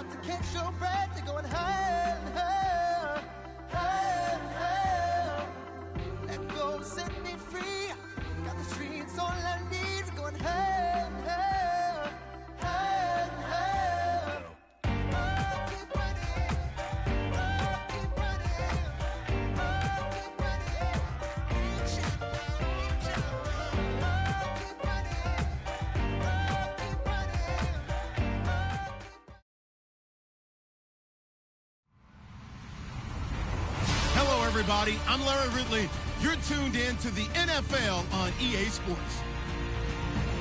about to catch your breath. They're going higher and higher, higher and higher. Let go, set me free. Got the streets all I need. We're going higher and higher, higher and higher. Oh, keep running. Oh, keep running. Oh, keep running. Reach out, reach out. Oh, keep running. Oh, keep running. Hello, everybody. I'm Larry Ridley. You're tuned in to the NFL on EA Sports.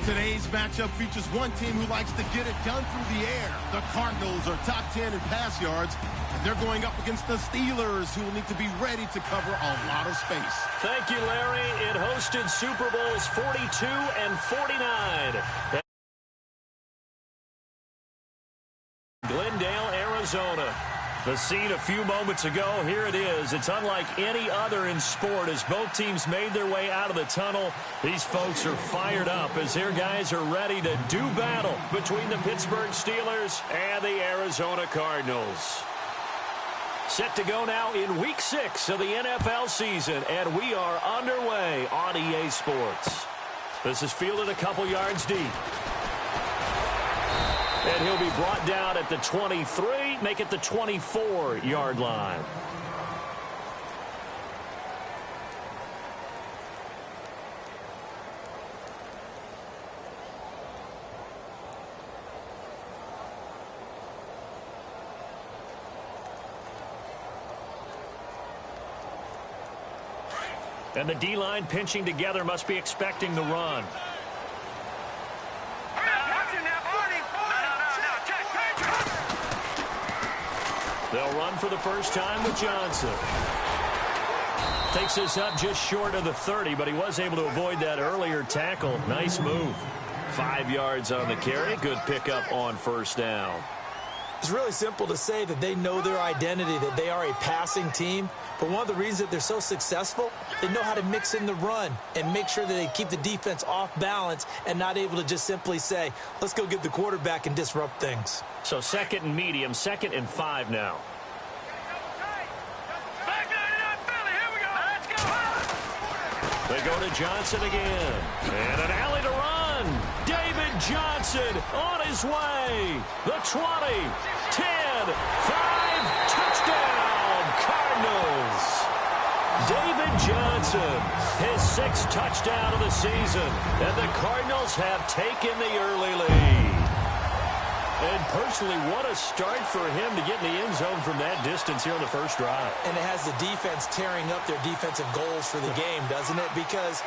Today's matchup features one team who likes to get it done through the air. The Cardinals are top 10 in pass yards, and they're going up against the Steelers, who will need to be ready to cover a lot of space. Thank you, Larry. It hosted Super Bowls 42 and 49. Glendale, Arizona. The scene a few moments ago, here it is. It's unlike any other in sport as both teams made their way out of the tunnel. These folks are fired up as their guys are ready to do battle between the Pittsburgh Steelers and the Arizona Cardinals. Set to go now in Week 6 of the NFL season, and we are underway on EA Sports. This is fielded a couple yards deep. And he'll be brought down at the 23, make it the 24-yard line. And the D-line pinching together must be expecting the run. They'll run for the first time with Johnson. Takes this up just short of the 30, but he was able to avoid that earlier tackle. Nice move. 5 yards on the carry. Good pickup on first down. It's really simple to say that they know their identity, that they are a passing team. But one of the reasons that they're so successful, they know how to mix in the run and make sure that they keep the defense off balance and not able to just simply say, let's go get the quarterback and disrupt things. So second and medium, 2nd and 5 now. They go to Johnson again. And an alley to run. David Johnson on his way. The 20, 10, 5, touchdown, Cardinals. David Johnson, his 6th touchdown of the season. And the Cardinals have taken the early lead. And personally, what a start for him to get in the end zone from that distance here on the first drive. And it has the defense tearing up their defensive goals for the game, doesn't it? Because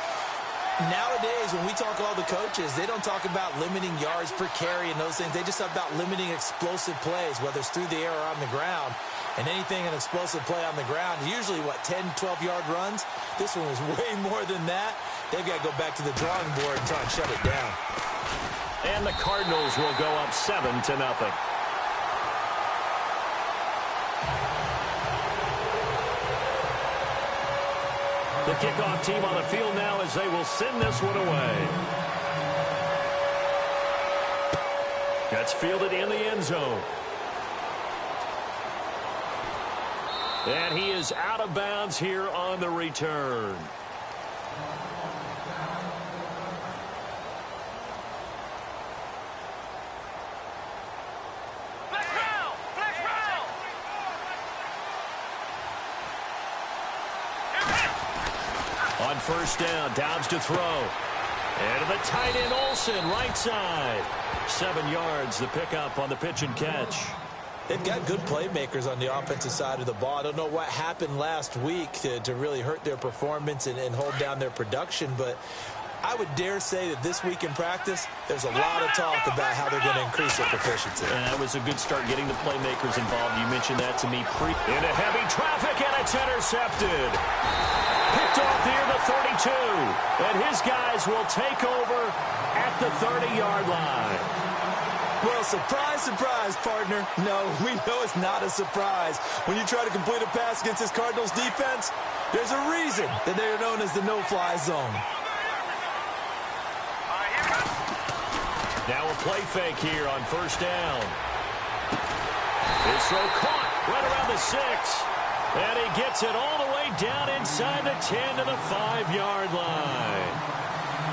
nowadays, when we talk to all the coaches, they don't talk about limiting yards per carry and those things. They just talk about limiting explosive plays, whether it's through the air or on the ground. And anything an explosive play on the ground, usually, 10, 12-yard runs? This one was way more than that. They've got to go back to the drawing board and try and shut it down. And the Cardinals will go up 7-0. The kickoff team on the field now as they will send this one away. That's fielded in the end zone. And he is out of bounds here on the return. On first down, Downs to throw. And to the tight end, Olsen, right side. 7 yards, the pickup on the pitch and catch. They've got good playmakers on the offensive side of the ball. I don't know what happened last week to really hurt their performance and hold down their production, but I would dare say that this week in practice, there's a lot of talk about how they're going to increase their proficiency. And that was a good start getting the playmakers involved. You mentioned that to me into heavy traffic, and it's intercepted. Picked off near the 32, and his guys will take over at the 30-yard line. Well, surprise, surprise, partner. No, we know it's not a surprise. When you try to complete a pass against this Cardinals defense, there's a reason that they are known as the no-fly zone. Now a play fake here on first down. His throw caught right around the 6. And he gets it all the way down inside the 10 to the 5-yard line.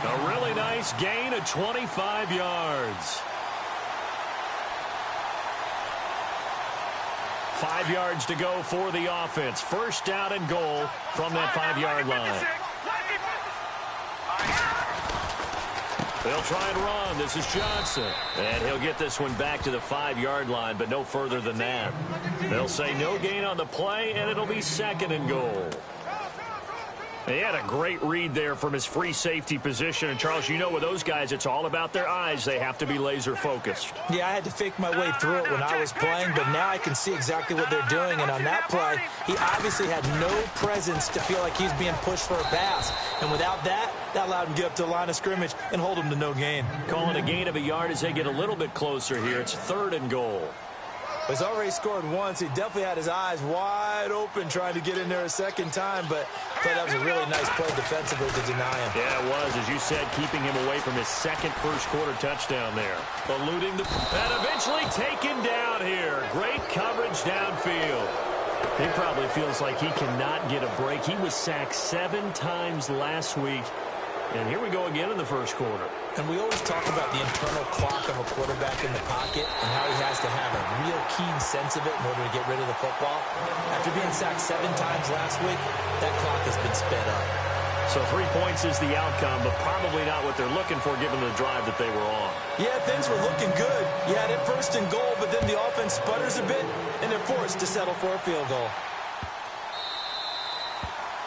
A really nice gain of 25 yards. 5 yards to go for the offense. First down and goal from that 5-yard line. They'll try and run. This is Johnson. And he'll get this one back to the 5-yard line, but no further than that. They'll say no gain on the play, and it'll be second and goal. He had a great read there from his free safety position. And, Charles, you know with those guys, it's all about their eyes. They have to be laser-focused. Yeah, I had to fake my way through it when I was playing, but now I can see exactly what they're doing. And on that play, he obviously had no presence to feel like he's being pushed for a pass. And without that, that allowed him to get up to the line of scrimmage and hold him to no gain. Calling a gain of a yard as they get a little bit closer here. It's third and goal. He's already scored once. He definitely had his eyes wide open trying to get in there a second time, but I thought that was a really nice play defensively to deny him. Yeah, it was, as you said, keeping him away from his second first-quarter touchdown there. Eluding the... And eventually taken down here. Great coverage downfield. He probably feels like he cannot get a break. He was sacked 7 times last week. And here we go again in the first quarter. And we always talk about the internal clock of a quarterback in the pocket and how he has to have a real keen sense of it in order to get rid of the football. After being sacked 7 times last week, that clock has been sped up. So 3 points is the outcome, but probably not what they're looking for given the drive that they were on. Yeah, things were looking good. You had it first and goal, but then the offense sputters a bit, and they're forced to settle for a field goal.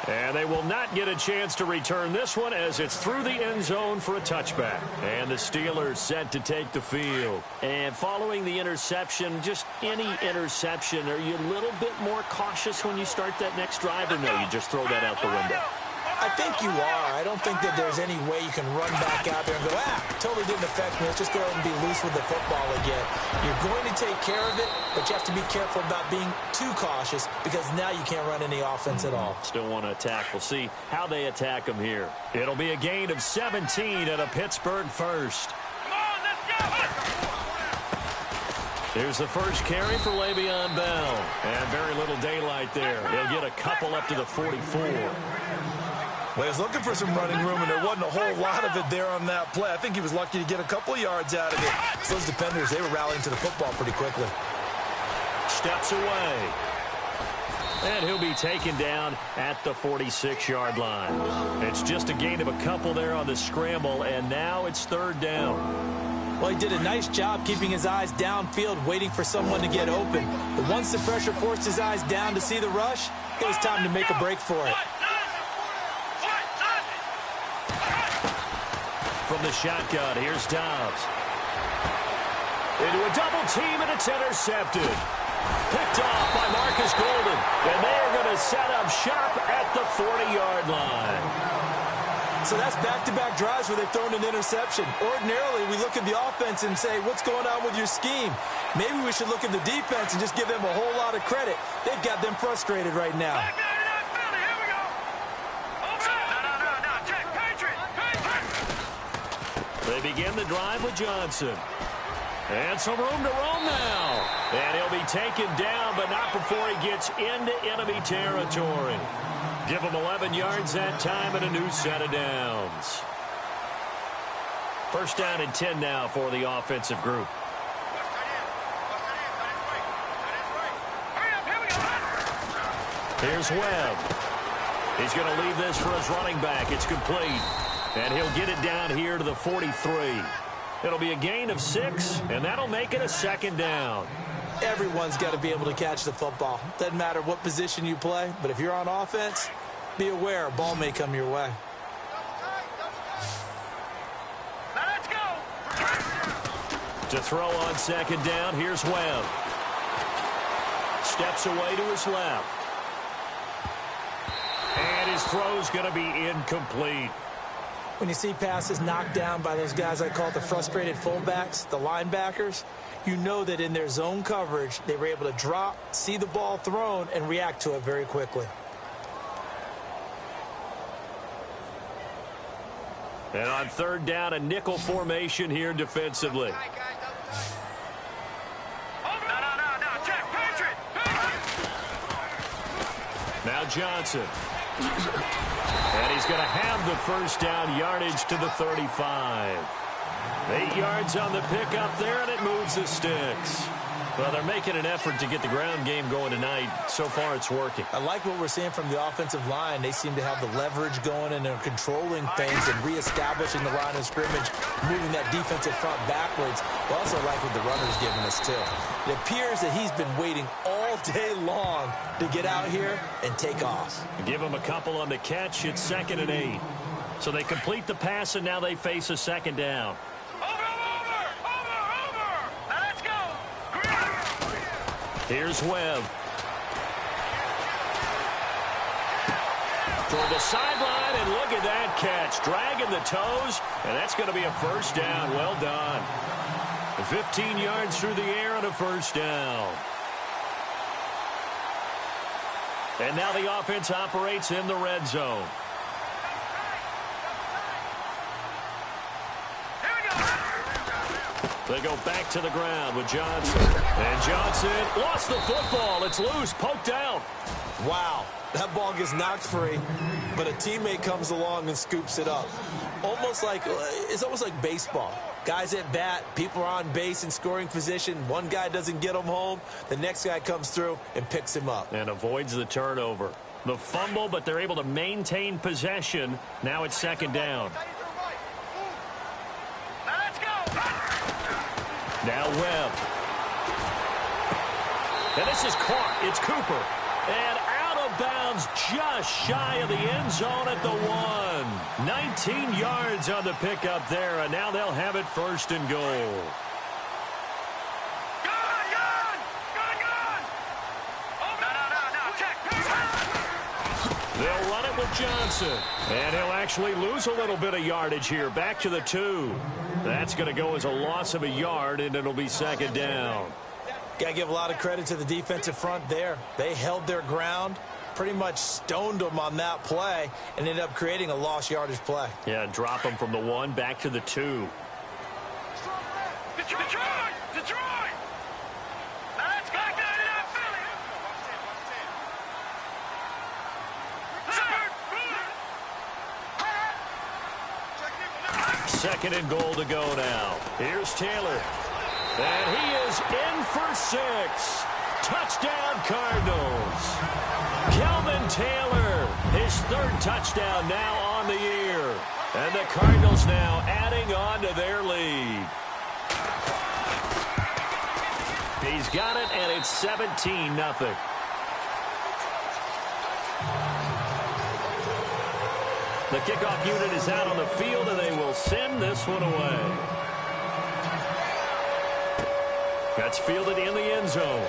And they will not get a chance to return this one as it's through the end zone for a touchback. And the Steelers set to take the field. And following the interception, just any interception, are you a little bit more cautious when you start that next drive, or no, you just throw that out the window? I think you are. I don't think that there's any way you can run back out there and go, totally didn't affect me. Let's just go ahead and be loose with the football again. You're going to take care of it, but you have to be careful about being too cautious because now you can't run any offense at all. Still want to attack. We'll see how they attack them here. It'll be a gain of 17 and a Pittsburgh first. Here's the first carry for Le'Veon Bell. And very little daylight there. He'll get a couple up to the 44. Well, he was looking for some running room, and there wasn't a whole lot of it there on that play. I think he was lucky to get a couple of yards out of it. So those defenders, they were rallying to the football pretty quickly. Steps away. And he'll be taken down at the 46-yard line. It's just a gain of a couple there on the scramble, and now it's third down. Well, he did a nice job keeping his eyes downfield, waiting for someone to get open. But once the pressure forced his eyes down to see the rush, it was time to make a break for it. From the shotgun, here's Dobbs. Into a double team, and it's intercepted. Picked off by Marcus Golden. And they are going to set up shop at the 40-yard line. So that's back-to-back drives where they've thrown an interception. Ordinarily, we look at the offense and say, what's going on with your scheme? Maybe we should look at the defense and just give them a whole lot of credit. They've got them frustrated right now. They begin the drive with Johnson. And some room to roam now. And he'll be taken down, but not before he gets into enemy territory. Give him 11 yards that time and a new set of downs. First down and 10 now for the offensive group. Here's Webb. He's going to leave this for his running back. It's complete. And he'll get it down here to the 43. It'll be a gain of 6, and that'll make it a second down. Everyone's got to be able to catch the football. Doesn't matter what position you play, but if you're on offense, be aware a ball may come your way. Now let's go. To throw on second down, here's Webb. Steps away to his left. And his throw's going to be incomplete. When you see passes knocked down by those guys I call the frustrated fullbacks, the linebackers, you know that in their zone coverage, they were able to drop, see the ball thrown, and react to it very quickly. And on third down, a nickel formation here defensively. Now Johnson. And he's going to have the first down, yardage to the 35. 8 yards on the pickup there, and it moves the sticks. Well, they're making an effort to get the ground game going tonight. So far, it's working. I like what we're seeing from the offensive line. They seem to have the leverage going, and they're controlling things and reestablishing the line of scrimmage, moving that defensive front backwards. But also like what the runner's giving us, too. It appears that he's been waiting all day long to get out here and take off. Give him a couple on the catch. It's 2nd and 8. So they complete the pass, and now they face a 2nd down. Here's Webb. Toward the sideline, and look at that catch. Dragging the toes, and that's going to be a first down. Well done. 15 yards through the air and a first down. And now the offense operates in the red zone. They go back to the ground with Johnson. And Johnson lost the football. It's loose, poked out. Wow, that ball gets knocked free, but a teammate comes along and scoops it up. It's almost like baseball. Guys at bat, people are on base in scoring position. One guy doesn't get him home. The next guy comes through and picks him up. And avoids the turnover. The fumble, but they're able to maintain possession. Now it's 2nd down. Now Webb. And this is caught. It's Cooper. And out of bounds just shy of the end zone at the 1. 19 yards on the pickup there, and now they'll have it 1st and goal. They'll run it with Johnson. And he'll actually lose a little bit of yardage here. Back to the 2. That's going to go as a loss of a yard, and it'll be 2nd down. Got to give a lot of credit to the defensive front there. They held their ground, pretty much stoned them on that play, and ended up creating a lost yardage play. Yeah, drop them from the 1 back to the 2. Detroit! Now let's go! Second and goal to go now. Here's Taylor. And he is in for 6. Touchdown, Cardinals. Kelvin Taylor, his 3rd touchdown now on the year. And the Cardinals now adding on to their lead. He's got it, and it's 17-0. The kickoff unit is out on the field, and they will send this one away. That's fielded in the end zone.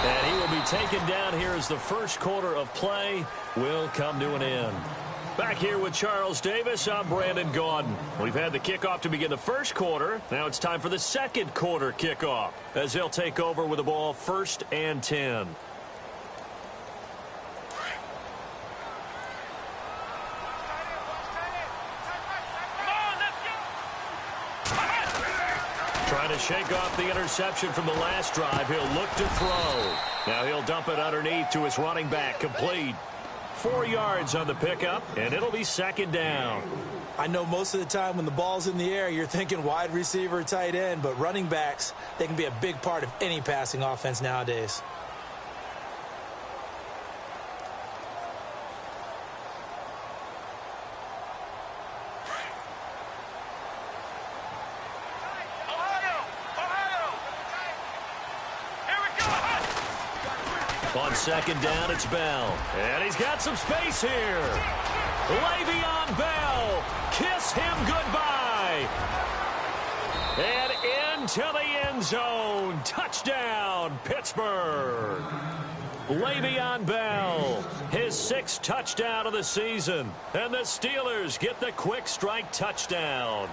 And he will be taken down here as the first quarter of play will come to an end. Back here with Charles Davis, I'm Brandon Gaudin. We've had the kickoff to begin the first quarter. Now it's time for the second quarter kickoff as they'll take over with the ball 1st and 10. Trying to shake off the interception from the last drive. He'll look to throw. Now he'll dump it underneath to his running back. Complete. 4 yards on the pickup, and it'll be 2nd down. I know most of the time when the ball's in the air, you're thinking wide receiver, tight end, but running backs, they can be a big part of any passing offense nowadays. On 2nd down, it's Bell. And he's got some space here. Le'Veon Bell, kiss him goodbye. And into the end zone. Touchdown, Pittsburgh. Le'Veon Bell, his 6th touchdown of the season. And the Steelers get the quick strike touchdown.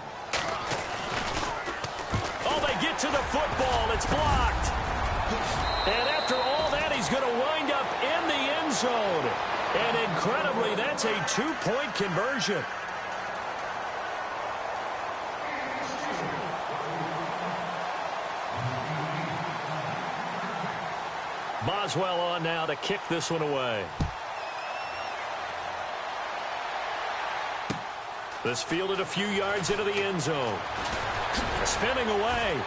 Oh, they get to the football. It's blocked. And after all that, he's going to wind up in the end zone. And incredibly, that's a 2-point conversion. Boswell on now to kick this one away. This fielded a few yards into the end zone. Spinning away.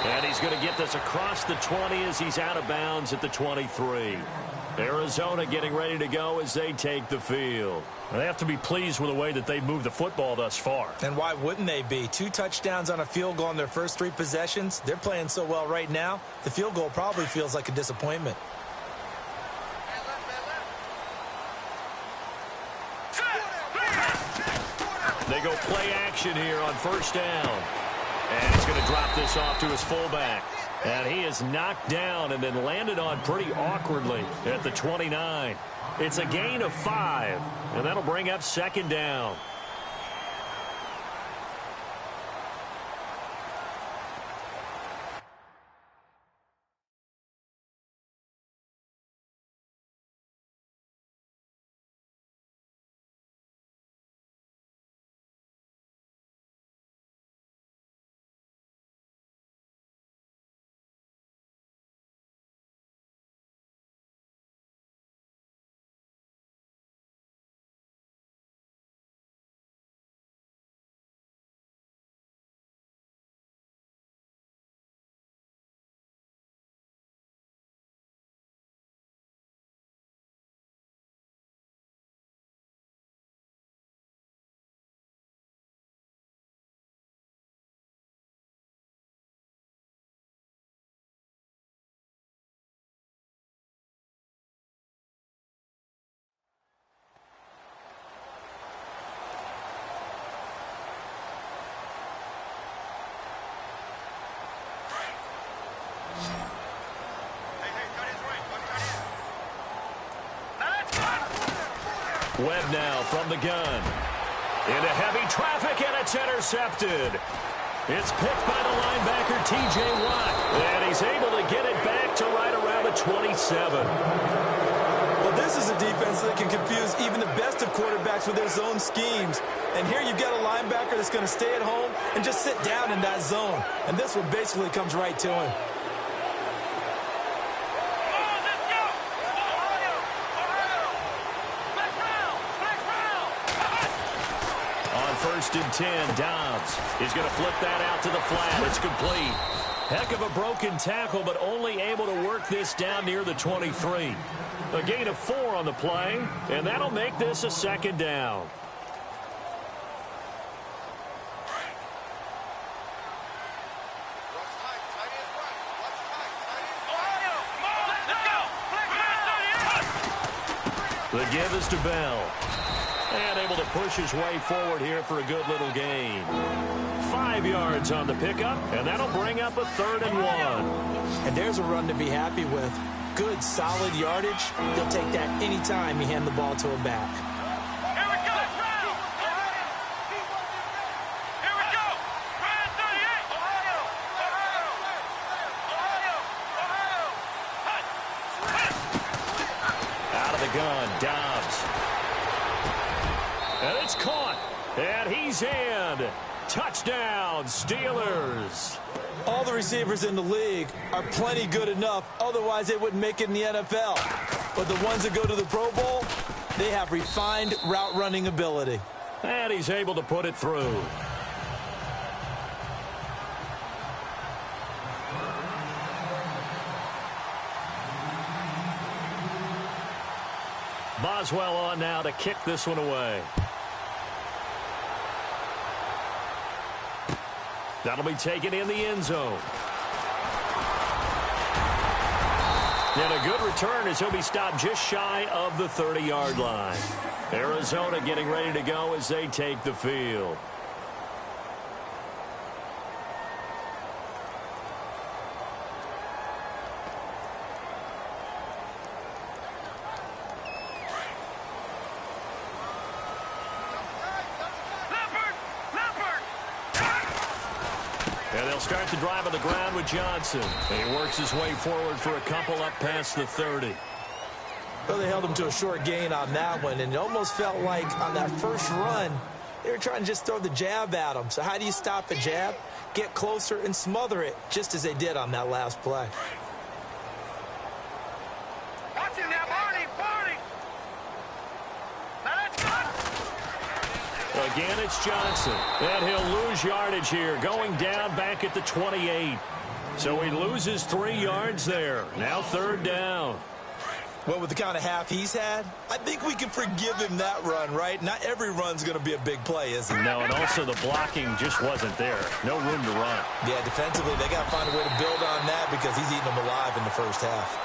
And he's going to get this across the 20 as he's out of bounds at the 23. Arizona getting ready to go as they take the field. They have to be pleased with the way that they've moved the football thus far. And why wouldn't they be? 2 touchdowns on a field goal in their first 3 possessions. They're playing so well right now, the field goal probably feels like a disappointment. They go play action here on first down. And he's going to drop this off to his fullback. And he is knocked down and then landed on pretty awkwardly at the 29. It's a gain of 5, and that'll bring up second down. Webb now from the gun. Into heavy traffic, and it's intercepted. It's picked by the linebacker, T.J. Watt. And he's able to get it back to right around the 27. Well, this is a defense that can confuse even the best of quarterbacks with their zone schemes. And here you've got a linebacker that's going to stay at home and just sit down in that zone. And this one basically comes right to him. First and 10, Dobbs. He's going to flip that out to the flat. It's complete. Heck of a broken tackle, but only able to work this down near the 23. A gain of 4 on the play, and that'll make this a second down. The give is to Bell. And able to push his way forward here for a good little gain. 5 yards on the pickup, and that'll bring up a 3rd and 1. And there's a run to be happy with. Good, solid yardage. He'll take that anytime you hand the ball to a back. Here we go! Here we go! Ryan 38! Ohio! Out of the gun, Dobbs. And it's caught. And he's in. Touchdown, Steelers. All the receivers in the league are plenty good enough. Otherwise, they wouldn't make it in the NFL. But the ones that go to the Pro Bowl, they have refined route running ability. And he's able to put it through. Boswell on now to kick this one away. That'll be taken in the end zone. And a good return as he'll be stopped just shy of the 30-yard line. Arizona getting ready to go as they take the field. And they'll start the drive on the ground with Johnson. And he works his way forward for a couple up past the 30. Well, they held him to a short gain on that one, and it almost felt like on that first run, they were trying to just throw the jab at him. So how do you stop a jab? Get closer and smother it, just as they did on that last play. Again, it's Johnson. And he'll lose yardage here, going down back at the 28. So he loses 3 yards there. Now 3rd down. Well, with the kind of half he's had, I think we can forgive him that run, right? Not every run's going to be a big play, is it? No, and also the blocking just wasn't there. No room to run. Yeah, defensively, they got to find a way to build on that because he's eating them alive in the first half.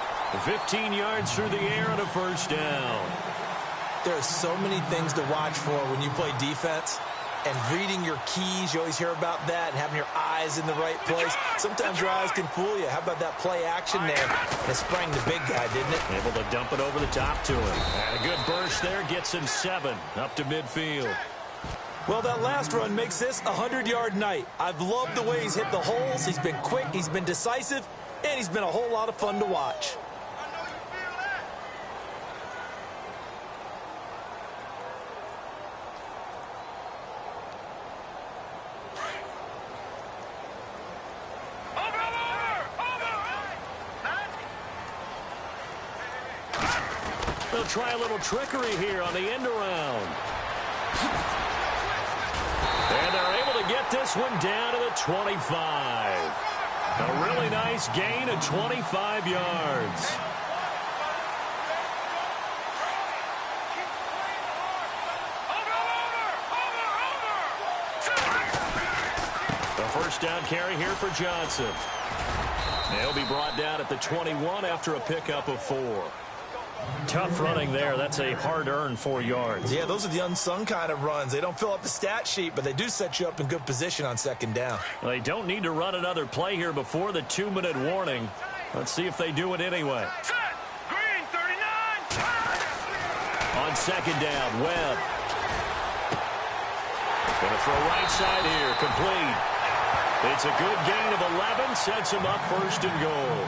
15 yards through the air and a 1st down. There are so many things to watch for when you play defense. And reading your keys, you always hear about that, and having your eyes in the right place. Sometimes your eyes can fool you. How about that play action there? And it sprang the big guy, didn't it? Able to dump it over the top to him. And a good burst there gets him 7 up to midfield. Well, that last run makes this a 100-yard night. I've loved the way he's hit the holes. He's been quick, he's been decisive, and he's been a whole lot of fun to watch. They'll try a little trickery here on the end around. And they're able to get this one down to the 25. A really nice gain of 25 yards. The 1st down carry here for Johnson. They'll be brought down at the 21 after a pickup of 4. Tough running there. That's a hard-earned 4 yards. Yeah, those are the unsung kind of runs. They don't fill up the stat sheet, but they do set you up in good position on 2nd down. They don't need to run another play here before the 2-minute warning. Let's see if they do it anyway. Green, 39. On 2nd down, Webb. Gonna throw right side here, complete. It's a good gain of 11, sets him up 1st and goal.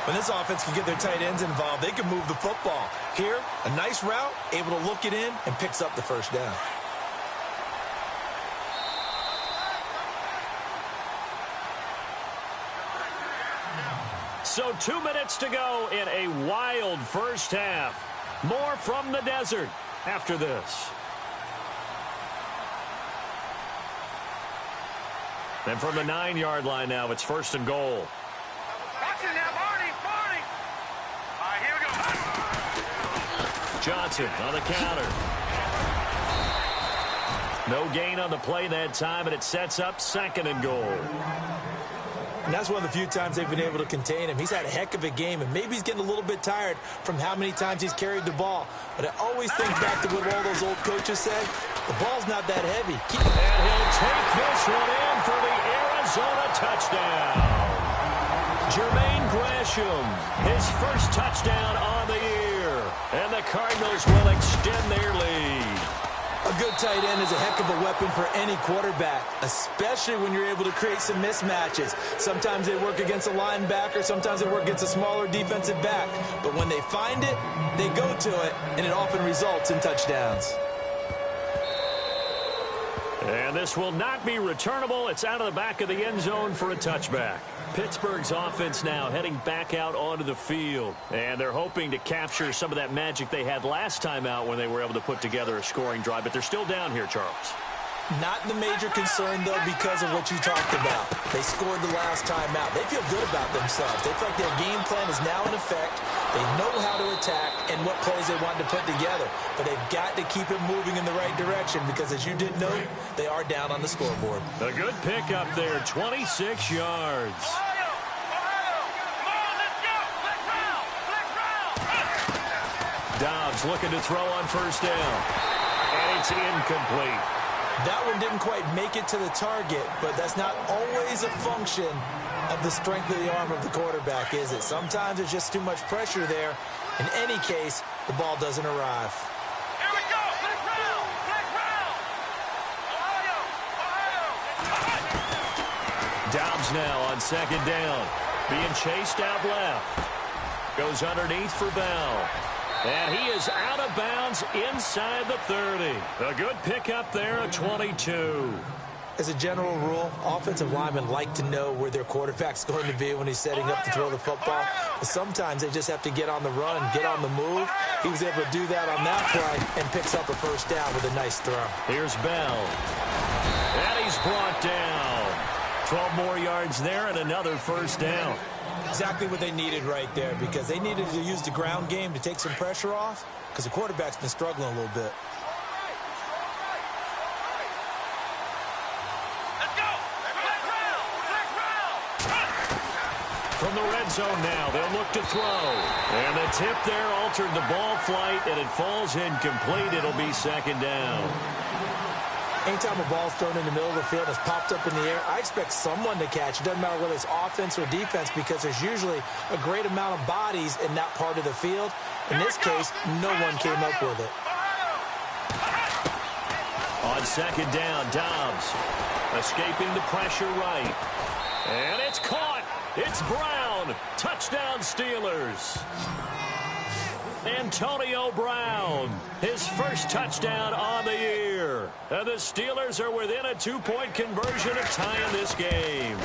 When this offense can get their tight ends involved, they can move the football. Here, a nice route, able to look it in, and picks up the 1st down. So 2 minutes to go in a wild first half. More from the desert after this. And from the 9-yard line now, it's 1st and goal. Watch it now, Barney. All right, here we go. Johnson on the counter. No gain on the play that time, and it sets up 2nd and goal. And that's one of the few times they've been able to contain him. He's had a heck of a game, and maybe he's getting a little bit tired from how many times he's carried the ball. But I always think back to what all those old coaches say. The ball's not that heavy. And he'll take this one in for the Arizona touchdown. Jermaine Gresham, his 1st touchdown on the year. And the Cardinals will extend their lead. A good tight end is a heck of a weapon for any quarterback, especially when you're able to create some mismatches. Sometimes they work against a linebacker, sometimes they work against a smaller defensive back. But when they find it, they go to it, and it often results in touchdowns. And this will not be returnable. It's out of the back of the end zone for a touchback. Pittsburgh's offense now heading back out onto the field. And they're hoping to capture some of that magic they had last time out when they were able to put together a scoring drive. But they're still down here, Charles. Not the major concern, though, because of what you talked about. They scored the last time out. They feel good about themselves. They feel like their game plan is now in effect. They know how to attack and what plays they want to put together. But they've got to keep it moving in the right direction because, as you did note, they are down on the scoreboard. A good pickup there, 26 yards. Ohio, come on, let's go. Let's round. Dobbs looking to throw on 1st down. And it's incomplete. That one didn't quite make it to the target, but that's not always a function of the strength of the arm of the quarterback, is it? Sometimes there's just too much pressure there. In any case, the ball doesn't arrive. Here we go. Let's round. Ohio. Dobbs now on 2nd down. Being chased out left. Goes underneath for Bell. And he is out of bounds inside the 30. A good pickup there, a 22. as a general rule, offensive linemen like to know where their quarterback's going to be when he's setting up to throw the football. But sometimes they just have to get on the run, get on the move. He was able to do that on that play and picks up a first down with a nice throw. Here's Bell. And he's brought down. 12 more yards there and another first down. Exactly what they needed right there, because they needed to use the ground game to take some pressure off, because the quarterback's been struggling a little bit. From the red zone now, they'll look to throw. And the tip there altered the ball flight, and it falls incomplete. It'll be second down. Anytime a ball's thrown in the middle of the field and it's popped up in the air, I expect someone to catch. It doesn't matter whether it's offense or defense, because there's usually a great amount of bodies in that part of the field. In this case, no one came up with it. On second down, Dobbs escaping the pressure right. And it's caught. It's Brown. Touchdown, Steelers. Antonio Brown, his first touchdown on the year. And the Steelers are within a 2-point conversion of tying this game.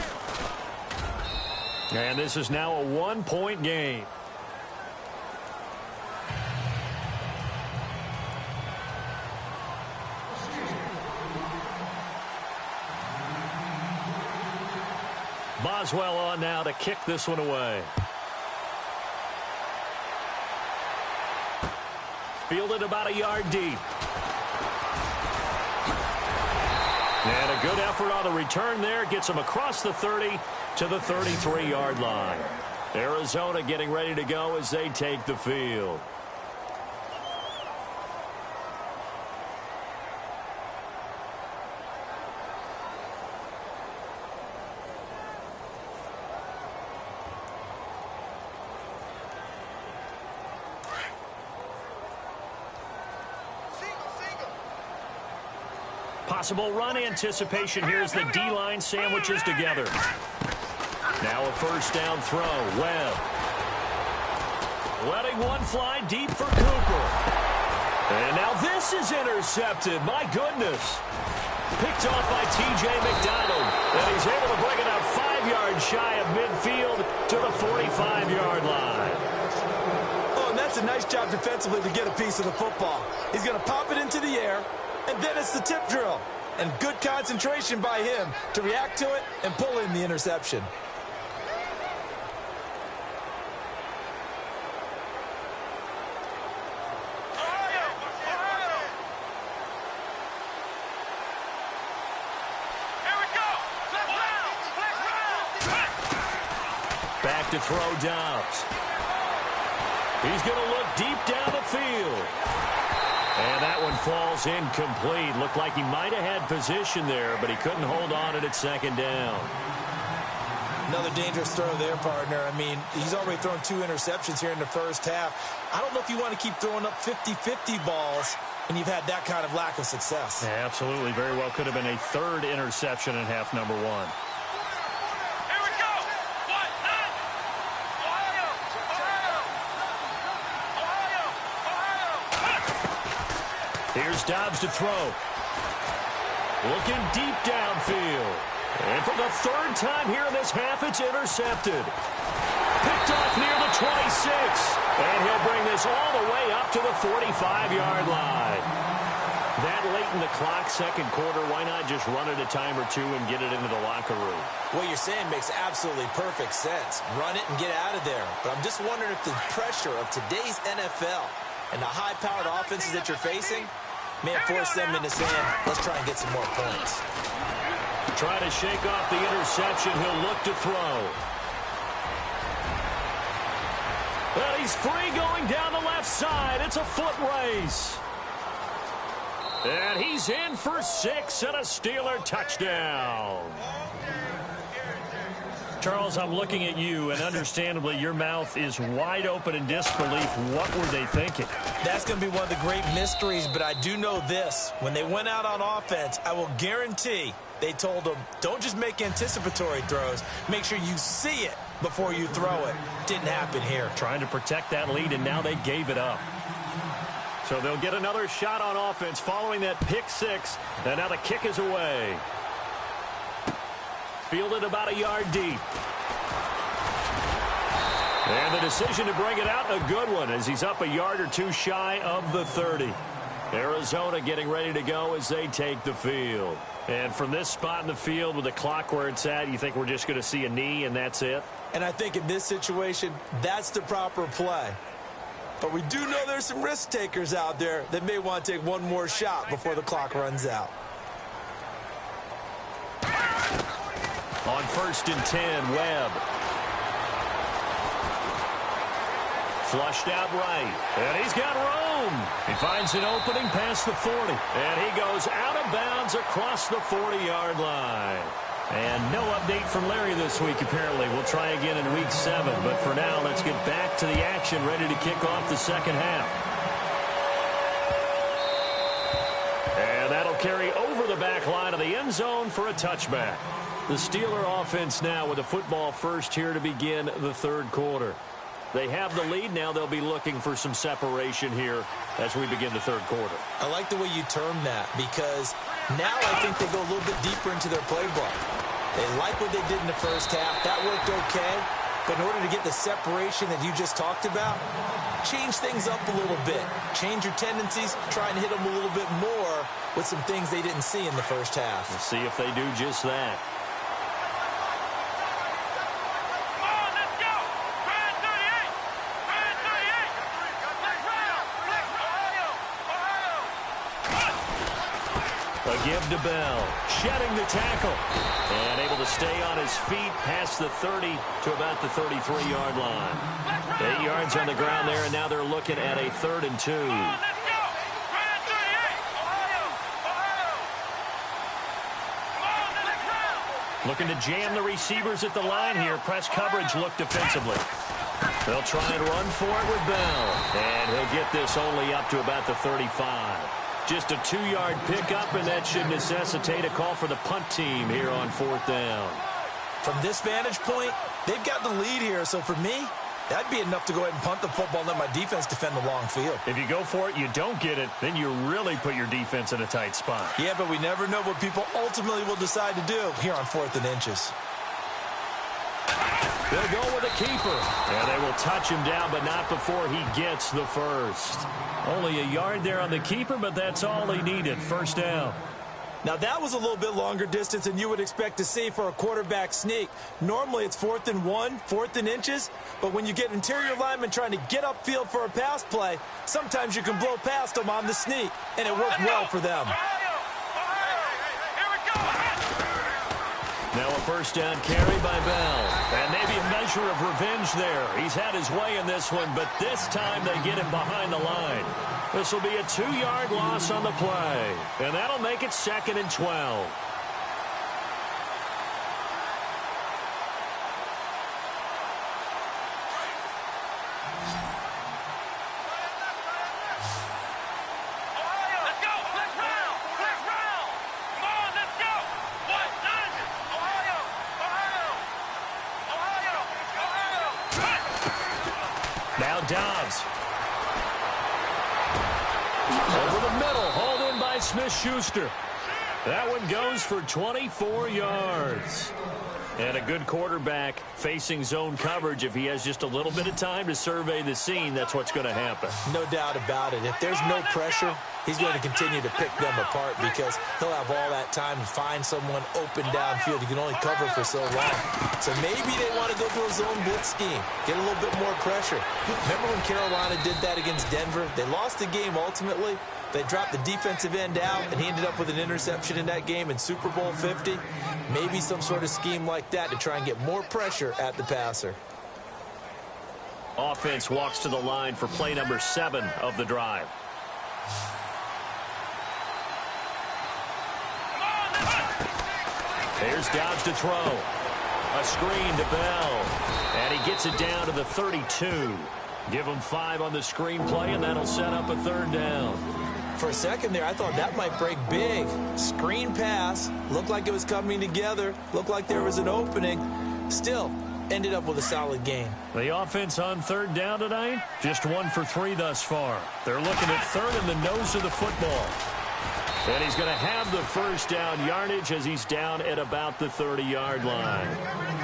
And this is now a 1-point game. Boswell on now to kick this one away. Fielded about a yard deep. And a good effort on the return there. Gets him across the 30 to the 33-yard line. Arizona getting ready to go as they take the field. Possible run anticipation here as the D-line sandwiches together. Now a first down throw. Webb. Letting one fly deep for Cooper. And now this is intercepted. My goodness. Picked off by T.J. McDonald. And he's able to bring it out 5 yards shy of midfield to the 45-yard line. Oh, and that's a nice job defensively to get a piece of the football. He's going to pop it into the air. And then it's the tip drill. And good concentration by him to react to it and pull in the interception. Back to throw Dobbs. He's going to look deep down the field. And that one falls incomplete. Looked like he might have had position there, but he couldn't hold on it at second down. Another dangerous throw there, partner. I mean, he's already thrown 2 interceptions here in the first half. I don't know if you want to keep throwing up 50-50 balls and you've had that kind of lack of success. Yeah, absolutely. Very well could have been a 3rd interception in half number 1. Here's Dobbs to throw. Looking deep downfield. And for the 3rd time here in this half, it's intercepted. Picked off near the 26. And he'll bring this all the way up to the 45-yard line. That late in the clock, second quarter, why not just run it a time or two and get it into the locker room? What you're saying makes absolutely perfect sense. Run it and get out of there. But I'm just wondering if the pressure of today's NFL and the high-powered offenses that you're facing may force them into saying, let's try and get some more points. Try to shake off the interception. He'll look to throw. Well, he's free going down the left side. It's a foot race. And he's in for 6 and a Steeler touchdown. Charles, I'm looking at you, and understandably, your mouth is wide open in disbelief. What were they thinking? That's going to be one of the great mysteries, but I do know this. When they went out on offense, I will guarantee they told them, don't just make anticipatory throws. Make sure you see it before you throw it. Didn't happen here. Trying to protect that lead, and now they gave it up. So they'll get another shot on offense following that pick 6, and now the kick is away. fielded about a yard deep. And the decision to bring it out, a good one, as he's up a yard or two shy of the 30. Arizona getting ready to go as they take the field. And from this spot in the field with the clock where it's at, you think we're just going to see a knee and that's it? And I think in this situation, that's the proper play. But we do know there's some risk takers out there that may want to take one more shot before the clock runs out. On 1st and 10, Webb. Flushed out right. And he's got room. He finds an opening past the 40. And he goes out of bounds across the 40-yard line. And no update from Larry this week, apparently. We'll try again in Week 7. But for now, let's get back to the action, ready to kick off the second half. And that'll carry over the back line of the end zone for a touchback. The Steeler offense now with the football first here to begin the third quarter. They have the lead. Now they'll be looking for some separation here as we begin the third quarter. I like the way you term that, because now I think they go a little bit deeper into their playbook. They like what they did in the first half. That worked okay. But in order to get the separation that you just talked about, change things up a little bit. Change your tendencies. Try and hit them a little bit more with some things they didn't see in the first half. We'll see if they do just that. Give to Bell, shedding the tackle, and able to stay on his feet past the 30 to about the 33-yard line. 8 yards on the ground there, and now they're looking at a 3rd and 2. Looking to jam the receivers at the line here. Press coverage look defensively. They'll try and run for it with Bell, and he'll get this only up to about the 35. Just a 2-yard pickup, and that should necessitate a call for the punt team here on 4th down. From this vantage point, they've got the lead here, so for me, that'd be enough to go ahead and punt the football and let my defense defend the long field. If you go for it, you don't get it, then you really put your defense in a tight spot. Yeah, but we never know what people ultimately will decide to do here on 4th and inches. They'll go with a keeper. And they will touch him down, but not before he gets the first. Only a yard there on the keeper, but that's all he needed. 1st down. Now, that was a little bit longer distance than you would expect to see for a quarterback sneak. Normally, it's 4th and 1, 4th and inches. But when you get interior linemen trying to get upfield for a pass play, sometimes you can blow past them on the sneak, and it worked well for them. Now a 1st down carry by Bell. And maybe a measure of revenge there. He's had his way in this one, but this time they get him behind the line. This will be a 2-yard loss on the play. And that'll make it 2nd and 12. Now Dobbs. Over the middle, hauled in by Smith-Schuster. That one goes for 24 yards. And a good quarterback facing zone coverage. If he has just a little bit of time to survey the scene, that's what's going to happen. No doubt about it. If there's no pressure, he's going to continue to pick them apart because he'll have all that time to find someone open downfield. He can only cover for so long. So maybe they want to go to a zone blitz scheme, get a little bit more pressure. Remember when Carolina did that against Denver? They lost the game ultimately. They dropped the defensive end out, and he ended up with an interception in that game in Super Bowl 50. Maybe some sort of scheme like that to try and get more pressure at the passer. Offense walks to the line for play number 7 of the drive. There's Dobbs to throw. A screen to Bell. And he gets it down to the 32. Give him 5 on the screen play, and that'll set up a 3rd down. For a second there, I thought that might break big. Screen pass. Looked like it was coming together. Looked like there was an opening. Still, ended up with a solid game. The offense on 3rd down tonight, just 1 for 3 thus far. They're looking at 3rd in the nose of the football. And he's going to have the first down yardage as he's down at about the 30-yard line.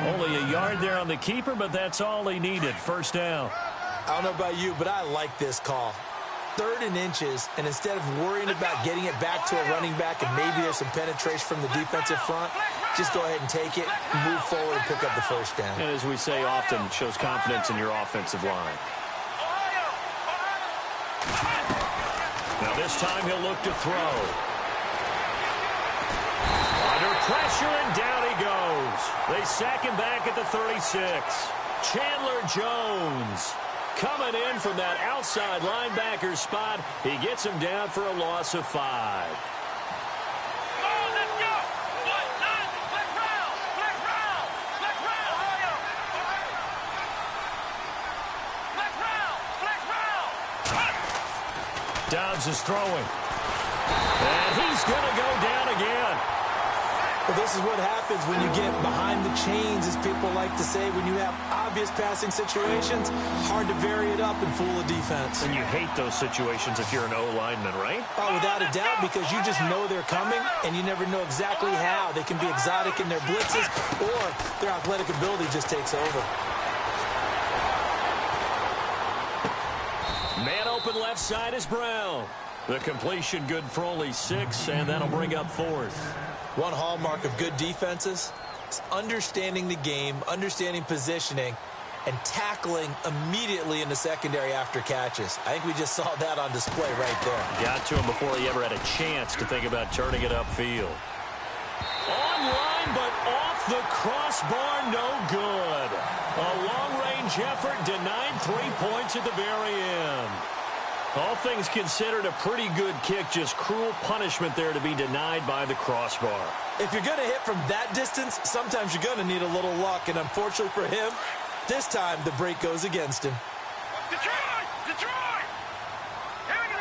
Only a yard there on the keeper, but that's all he needed. First down. I don't know about you, but I like this call. 3rd and inches, and instead of worrying about getting it back to a running back and maybe there's some penetration from the defensive front, just go ahead and take it, move forward, and pick up the first down. And as we say often, it shows confidence in your offensive line. Now this time he'll look to throw. Under pressure, and down he goes. They sack him back at the 36. Chandler Jones coming in from that outside linebacker spot. He gets him down for a loss of 5. Downs is throwing. And he's going to go down again. Well, this is what happens when you get behind the chains, as people like to say. When you have obvious passing situations, hard to vary it up and fool a defense. And you hate those situations if you're an O-lineman, right? Oh, without a doubt, because you just know they're coming, and you never know exactly how. They can be exotic in their blitzes, or their athletic ability just takes over. Man open left side is Brown. The completion good for only 6, and that'll bring up 4th. One hallmark of good defenses is understanding the game, understanding positioning, and tackling immediately in the secondary after catches. I think we just saw that on display right there. Got to him before he ever had a chance to think about turning it upfield. Online, but off the crossbar, no good. A long-range effort denied 3 points at the very end. All things considered, a pretty good kick, just cruel punishment there to be denied by the crossbar. If you're going to hit from that distance, sometimes you're going to need a little luck, and unfortunately for him, this time the break goes against him. Detroit! Detroit! Here we go!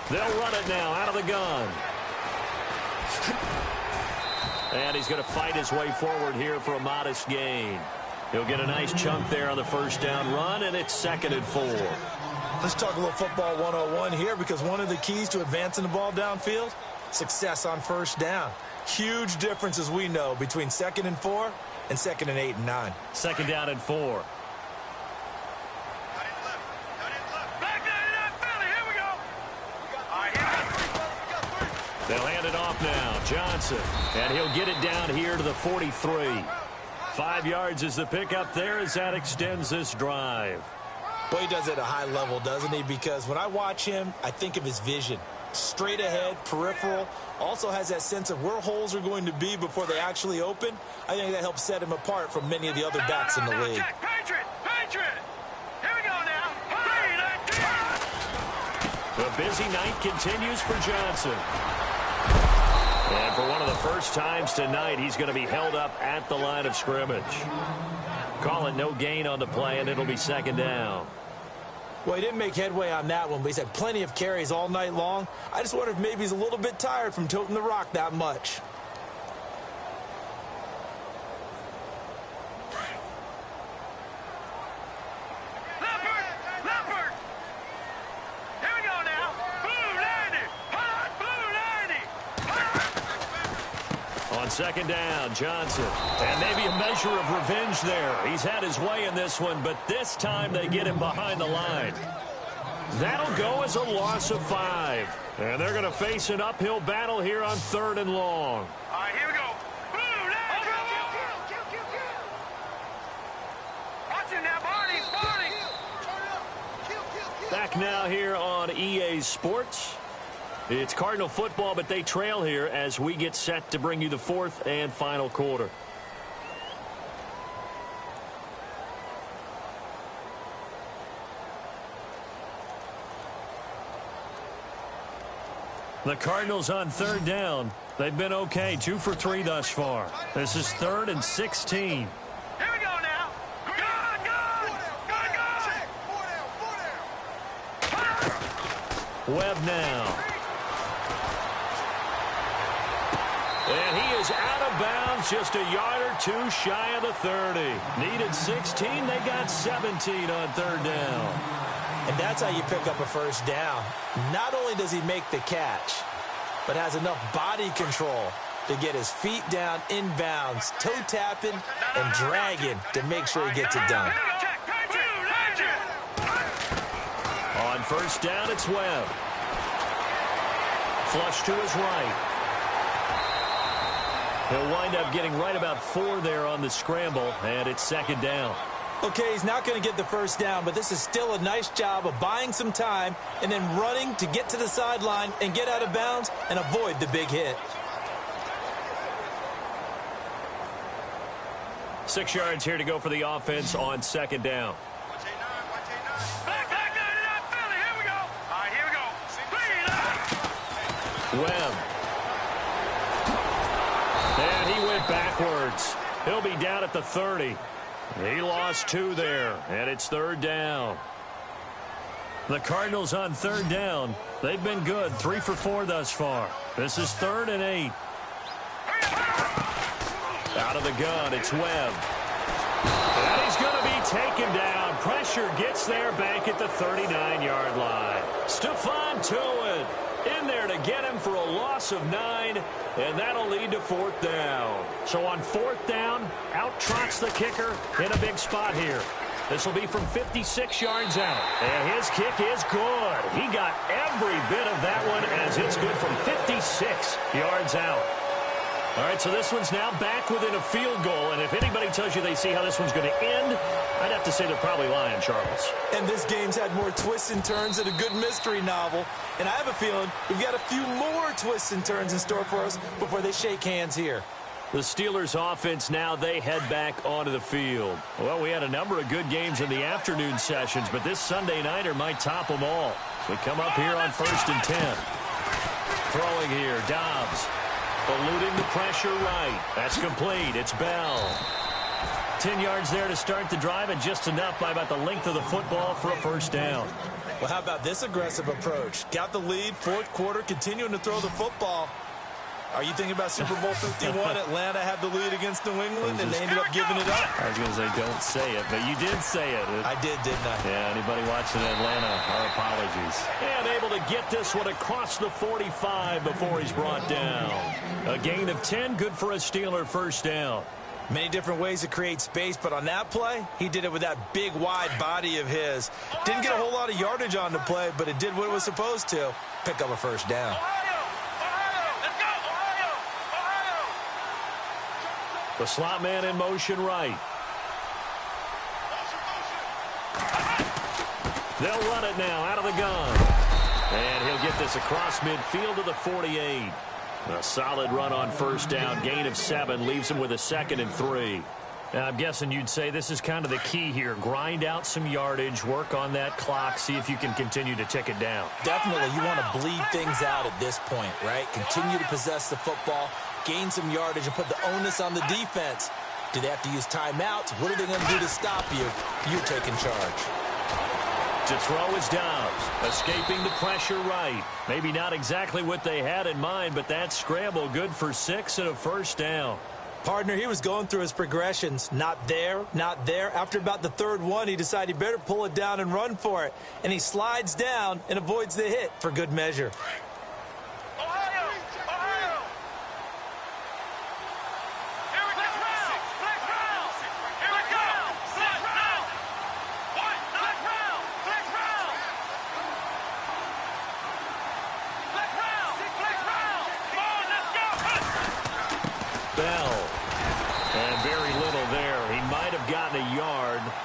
They'll run it now out of the gun. And he's going to fight his way forward here for a modest gain. He'll get a nice chunk there on the first down run, and it's 2nd and 4. Let's talk a little football 101 here, because one of the keys to advancing the ball downfield, success on first down. Huge difference, as we know, between 2nd and 4 and 2nd and 8 and 9. 2nd down and 4. Back down to that Philly. Here we go. All right, here we go. They'll hand it off now. Johnson, and he'll get it down here to the 43. 5 yards is the pickup there as that extends this drive. Well, he does it at a high level, doesn't he? Because when I watch him, I think of his vision. Straight ahead, peripheral, also has that sense of where holes are going to be before they actually open. I think that helps set him apart from many of the other backs in the league. Check, Patriot! Patriot! Here we go now. The busy night continues for Johnson. And for one of the first times tonight, he's going to be held up at the line of scrimmage. Call it no gain on the play, and it'll be 2nd down. Well, he didn't make headway on that one, but he's had plenty of carries all night long. I just wonder if maybe he's a little bit tired from toting the rock that much. Leopard! Here we go now. Blue 90! Hot Blue 90! On 2nd down, Johnson. And maybe a measure of revenge there. He's had his way in this one, but this time they get him behind the line. That'll go as a loss of 5. And they're going to face an uphill battle here on 3rd and long. All right, here we go. Blue 90! Watch it now, Barney! Back now here on EA Sports. It's Cardinal football, but they trail here as we get set to bring you the 4th and final quarter. The Cardinals on 3rd down. They've been okay, 2 for 3 thus far. This is 3rd and 16. Here we go now. Good! Webb now. And he is out of bounds, just a yard or 2 shy of the 30. Needed 16, they got 17 on 3rd down. And that's how you pick up a first down. Not only does he make the catch, but has enough body control to get his feet down inbounds, toe tapping and dragging to make sure he gets it done. On first down, it's Webb. Flush to his right. He'll wind up getting right about 4 there on the scramble, and it's second down. Okay, he's not going to get the first down, but this is still a nice job of buying some time and then running to get to the sideline and get out of bounds and avoid the big hit. 6 yards here to go for the offense on second down. Webb. And he went backwards. He'll be down at the 30. He lost 2 there, and it's third down. The Cardinals on third down. They've been good, 3 for 4 thus far. This is 3rd and 8. Out of the gun, it's Webb. And he's going to be taken down. Pressure gets there back at the 39-yard line. Stephon Tuitt in there to get him for a loss of 9, and that'll lead to 4th down. So on 4th down, out trots the kicker in a big spot here. This will be from 56 yards out, and his kick is good. He got every bit of that one as it's good from 56 yards out. All right, so this one's now back within a field goal, and if anybody tells you they see how this one's going to end, I'd have to say they're probably lying, Charles. And this game's had more twists and turns than a good mystery novel, and I have a feeling we've got a few more twists and turns in store for us before they shake hands here. The Steelers offense now, they head back onto the field. Well, we had a number of good games in the afternoon sessions, but this Sunday nighter might top them all. So we come up here on 1st and 10. Throwing here, Dobbs. Eluding the pressure right. That's complete. It's Bell. 10 yards there to start the drive, and just enough by about the length of the football for a first down. Well, how about this aggressive approach? Got the lead, 4th quarter, continuing to throw the football. Are you thinking about Super Bowl 51? Atlanta had the lead against New England, and they ended up giving it up. I was going to say, don't say it, but you did say it. I did, didn't I? Yeah, anybody watching Atlanta, our apologies. And able to get this one across the 45 before he's brought down. A gain of 10, good for a Steeler first down. Many different ways to create space, but on that play, he did it with that big, wide body of his. Didn't get a whole lot of yardage on the play, but it did what it was supposed to. Pick up a first down. The slot man in motion right. They'll run it now out of the gun. And he'll get this across midfield to the 48. A solid run on first down. Gain of 7 leaves him with a 2nd and 3. Now, I'm guessing you'd say this is kind of the key here. Grind out some yardage, work on that clock, see if you can continue to tick it down. Definitely. You want to bleed things out at this point, right? Continue to possess the football, gain some yardage, and put the onus on the defense. Do they have to use timeouts? What are they going to do to stop you? You're taking charge. To throw is Dobbs, escaping the pressure right. Maybe not exactly what they had in mind, but that scramble good for 6 and a first down. Partner, he was going through his progressions. Not there, not there. After about the 3rd one, he decided he better pull it down and run for it. And he slides down and avoids the hit for good measure.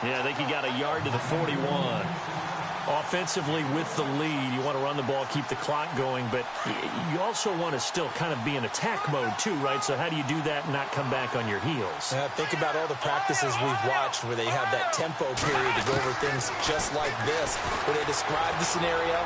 Yeah, I think he got a yard to the 41. Offensively with the lead, you want to run the ball, keep the clock going, but you also want to still kind of be in attack mode too, right? So how do you do that and not come back on your heels? Think about all the practices we've watched where they have that tempo period to go over things just like this, where they describe the scenario,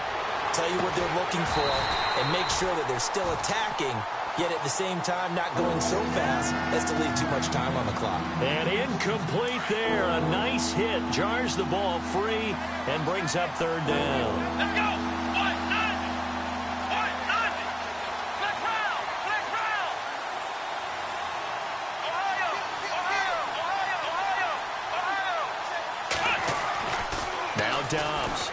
tell you what they're looking for, and make sure that they're still attacking, yet at the same time not going so fast as to leave too much time on the clock. And incomplete there. A nice hit. Jars the ball free and brings up 3rd down. Let's go! 1-9! 1-9! Flex round! Flex round! Ohio! Ohio! Ohio! Ohio! Now Dobbs.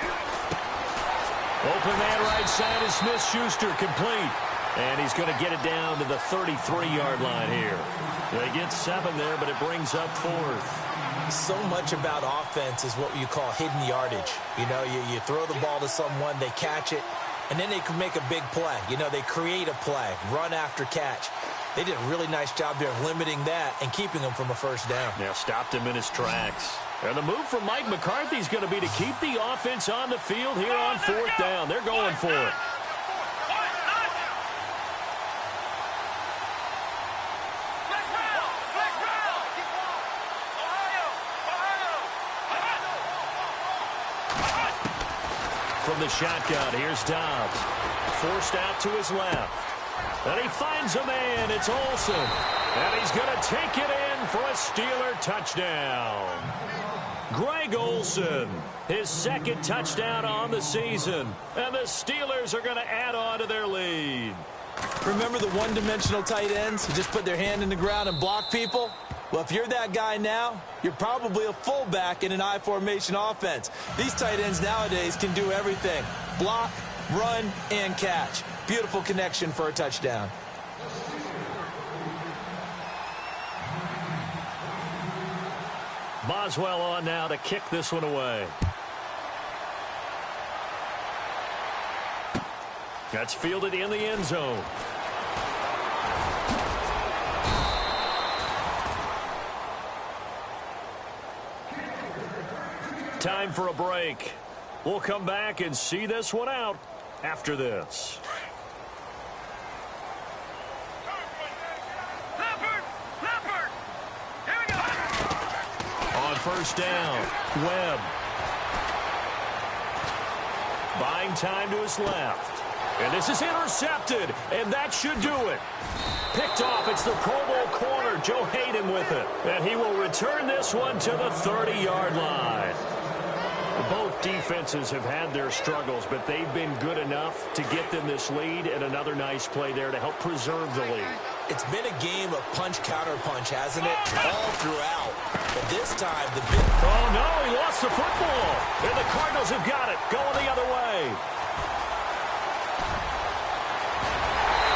Open man right side is Smith-Schuster, complete. And he's going to get it down to the 33-yard line here. They get 7 there, but it brings up 4th. So much about offense is what you call hidden yardage. You know, you throw the ball to someone, they catch it, and then they can make a big play. You know, they create a play, run after catch. They did a really nice job there of limiting that and keeping him from a first down. Yeah, stopped him in his tracks. And the move from Mike McCarthy is going to be to keep the offense on the field here on 4th down. They're going for it. From the shotgun, here's Dobbs. Forced out to his left. And he finds a man. It's Olsen. And he's going to take it in for a Steeler touchdown. Greg Olsen, his 2nd touchdown on the season. And the Steelers are going to add on to their lead. Remember the one-dimensional tight ends who just put their hand in the ground and block people? Well, if you're that guy now, you're probably a fullback in an I-formation offense. These tight ends nowadays can do everything. Block, run, and catch. Beautiful connection for a touchdown. Boswell on now to kick this one away. That's fielded in the end zone. Time for a break. We'll come back and see this one out after this. Here we go. On first down, Webb. Buying time to his left. And this is intercepted, and that should do it. Picked off, it's the Pro Bowl corner, Joe Hayden with it. And he will return this one to the 30-yard line. Both defenses have had their struggles, but they've been good enough to get them this lead, and another nice play there to help preserve the lead. It's been a game of punch-counter-punch, hasn't it? All throughout. But this time, the big... Oh, no, he lost the football. And the Cardinals have got it, going the other way.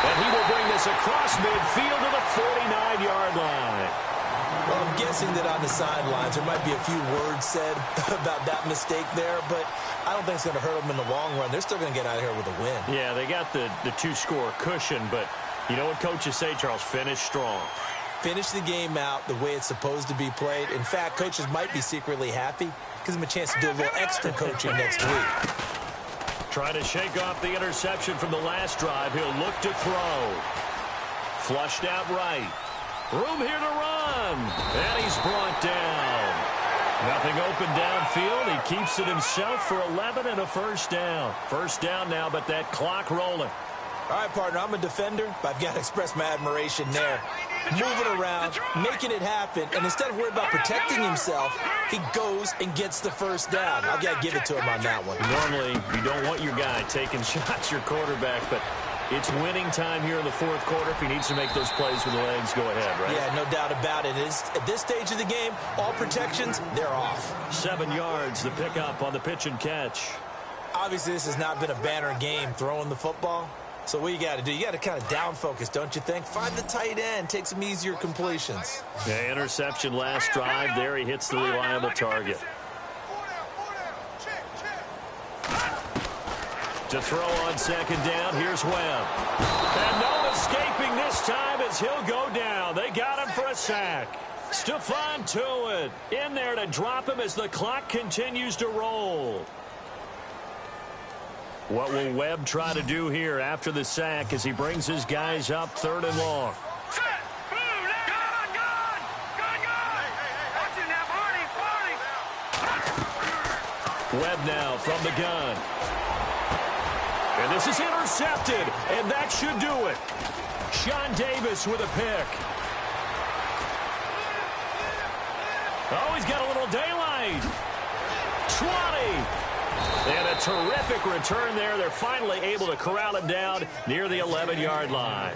And he will bring this across midfield to the 49-yard line. Well, I'm guessing that on the sidelines there might be a few words said about that mistake there, but I don't think it's going to hurt them in the long run. They're still going to get out of here with a win. Yeah, they got the two-score cushion, but you know what coaches say, Charles? Finish strong. Finish the game out the way it's supposed to be played. In fact, coaches might be secretly happy. Gives them a chance to do a little extra coaching next week. Trying to shake off the interception from the last drive. He'll look to throw. Flushed out right. Room here to run. And he's brought down. Nothing open downfield. He keeps it himself for 11 and a first down. First down now, but that clock rolling. All right, partner, I'm a defender, but I've got to express my admiration there. Moving around, making it happen, and instead of worrying about protecting himself, he goes and gets the first down. I've got to give it to him on that one. Normally, you don't want your guy taking shots, your quarterback, but it's winning time here in the fourth quarter. If he needs to make those plays with the legs, go ahead, right? Yeah, no doubt about it. At this stage of the game, all protections, they're off. 7 yards, the pickup on the pitch and catch. Obviously, this has not been a banner game throwing the football. So what you got to do, you got to kind of down focus, don't you think? Find the tight end, take some easier completions. Yeah, interception last drive. There he hits the reliable target. To throw on second down, here's Webb. And no escaping this time as he'll go down. They got him for a sack. Stephon Tuitt in there to drop him as the clock continues to roll. What will Webb try to do here after the sack as he brings his guys up 3rd and long? Webb now from the gun. And this is intercepted, and that should do it. Sean Davis with a pick. Oh, he's got a little daylight. 20. And a terrific return there. They're finally able to corral him down near the 11-yard line.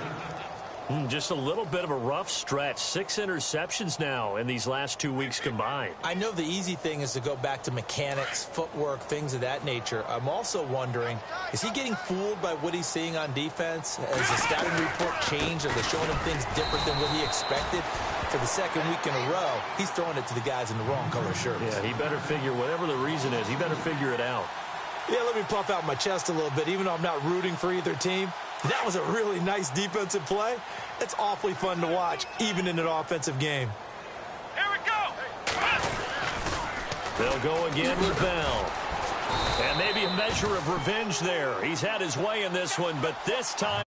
Just a little bit of a rough stretch. 6 interceptions now in these last 2 weeks combined. I know the easy thing is to go back to mechanics, footwork, things of that nature. I'm also wondering, is he getting fooled by what he's seeing on defense? Has the scouting report changed? Are they showing him things different than what he expected? For the second week in a row, he's throwing it to the guys in the wrong color shirts. Yeah, he better figure, whatever the reason is, he better figure it out. Yeah, let me puff out my chest a little bit, even though I'm not rooting for either team. That was a really nice defensive play. It's awfully fun to watch, even in an offensive game. Here we go. They'll go again with Bell. And maybe a measure of revenge there. He's had his way in this one, but this time...